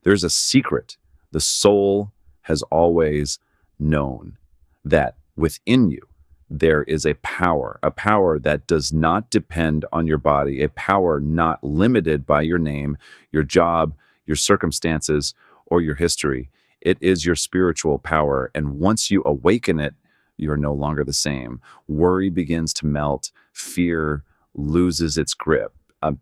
There's a secret. The soul has always known that within you there is a power that does not depend on your body, a power not limited by your name, your job, your circumstances, or your history. It is your spiritual power. And once you awaken it, you're no longer the same. Worry begins to melt, fear loses its grip.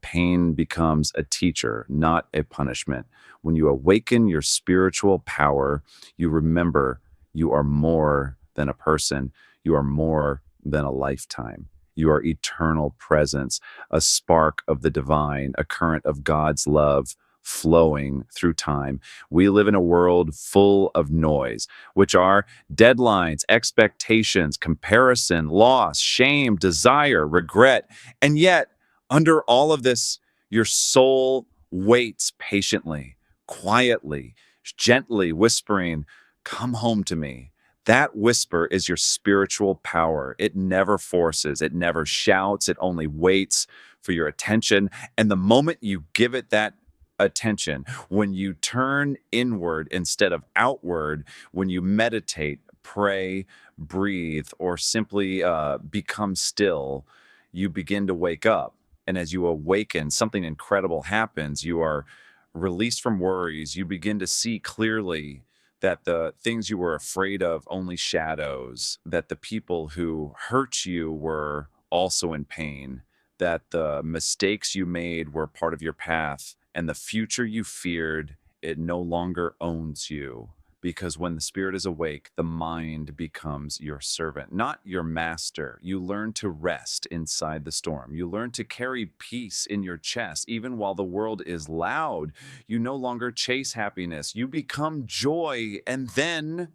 Pain becomes a teacher, not a punishment. When you awaken your spiritual power, you remember you are more than a person, you are more than a lifetime. You are eternal presence, a spark of the divine, a current of God's love flowing through time. We live in a world full of noise, which are deadlines, expectations, comparison, loss, shame, desire, regret. And yet, under all of this, your soul waits patiently, quietly, gently whispering, "Come home to me." That whisper is your spiritual power. It never forces, it never shouts, it only waits for your attention. And the moment you give it that attention, when you turn inward instead of outward, when you meditate, pray, breathe, or simply become still, you begin to wake up. And as you awaken, something incredible happens. You are released from worries. You begin to see clearly that the things you were afraid of only shadows, that the people who hurt you were also in pain, that the mistakes you made were part of your path, and the future you feared, it no longer owns you. Because when the spirit is awake, the mind becomes your servant, not your master. You learn to rest inside the storm. You learn to carry peace in your chest, even while the world is loud. You no longer chase happiness. You become joy. And then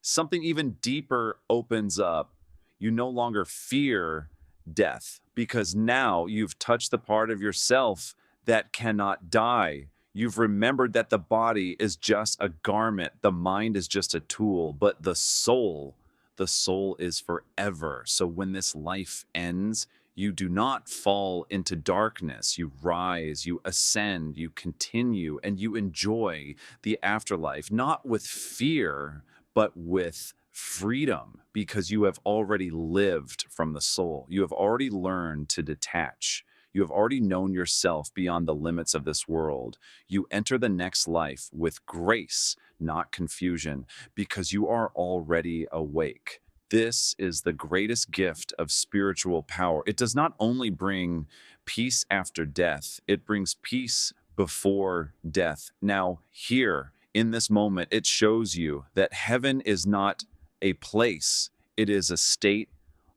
something even deeper opens up. You no longer fear death because now you've touched the part of yourself that cannot die. You've remembered that the body is just a garment, the mind is just a tool, but the soul is forever. So when this life ends, you do not fall into darkness. You rise, you ascend, you continue, and you enjoy the afterlife, not with fear, but with freedom, because you have already lived from the soul. You have already learned to detach. You have already known yourself beyond the limits of this world. You enter the next life with grace, not confusion, because you are already awake. This is the greatest gift of spiritual power. It does not only bring peace after death, it brings peace before death. Now, here in this moment, it shows you that heaven is not a place, it is a state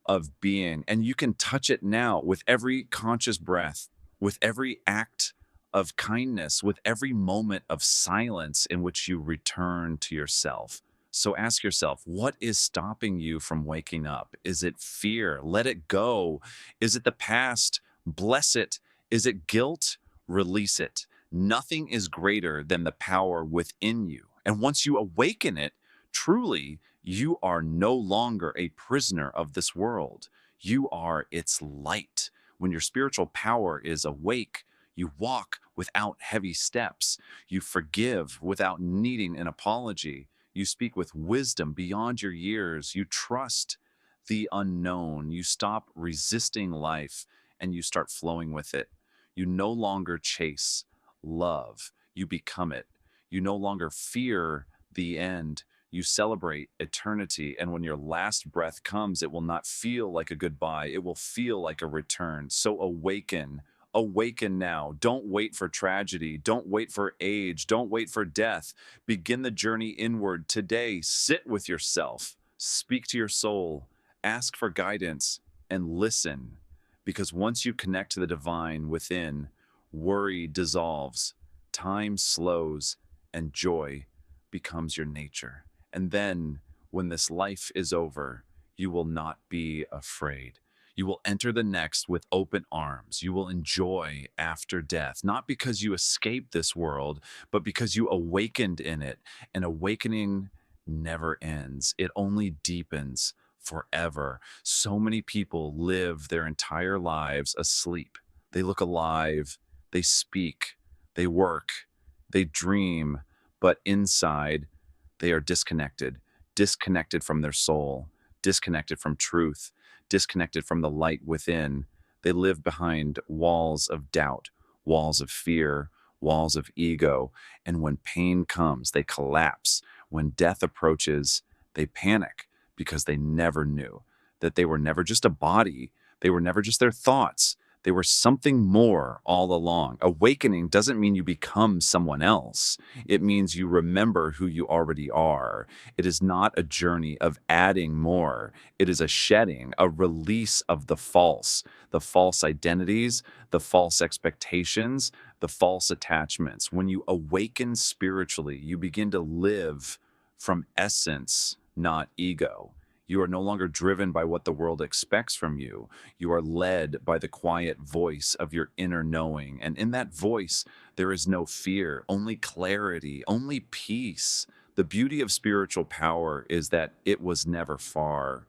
of being. And you can touch it now with every conscious breath, with every act of kindness, with every moment of silence in which you return to yourself. So ask yourself, what is stopping you from waking up? Is it fear? Let it go. Is it the past? Bless it. Is it guilt? Release it. Nothing is greater than the power within you. And once you awaken it, truly, you are no longer a prisoner of this world. You are its light. When your spiritual power is awake, you walk without heavy steps. You forgive without needing an apology. You speak with wisdom beyond your years. You trust the unknown. You stop resisting life and you start flowing with it. You no longer chase love, you become it. You no longer fear the end, you celebrate eternity. And when your last breath comes, it will not feel like a goodbye, it will feel like a return. So awaken. Awaken now. Don't wait for tragedy. Don't wait for age. Don't wait for death. Begin the journey inward today. Sit with yourself. Speak to your soul. Ask for guidance and listen. Because once you connect to the divine within, worry dissolves, time slows, and joy becomes your nature. And then, when this life is over, you will not be afraid. You will enter the next with open arms. You will enjoy after death, not because you escaped this world, but because you awakened in it. And awakening never ends, it only deepens forever. So many people live their entire lives asleep. They look alive, they speak, they work, They dream, but inside they are disconnected, disconnected from their soul, disconnected from truth, disconnected from the light within. They live behind walls of doubt, walls of fear, walls of ego. And when pain comes, they collapse. When death approaches, they panic because they never knew that they were never just a body, they were never just their thoughts. They were something more all along. Awakening doesn't mean you become someone else. It means you remember who you already are. It is not a journey of adding more. It is a shedding, a release of the false identities, the false expectations, the false attachments. When you awaken spiritually, you begin to live from essence, not ego. You are no longer driven by what the world expects from you. You are led by the quiet voice of your inner knowing. And in that voice, there is no fear, only clarity, only peace. The beauty of spiritual power is that it was never far.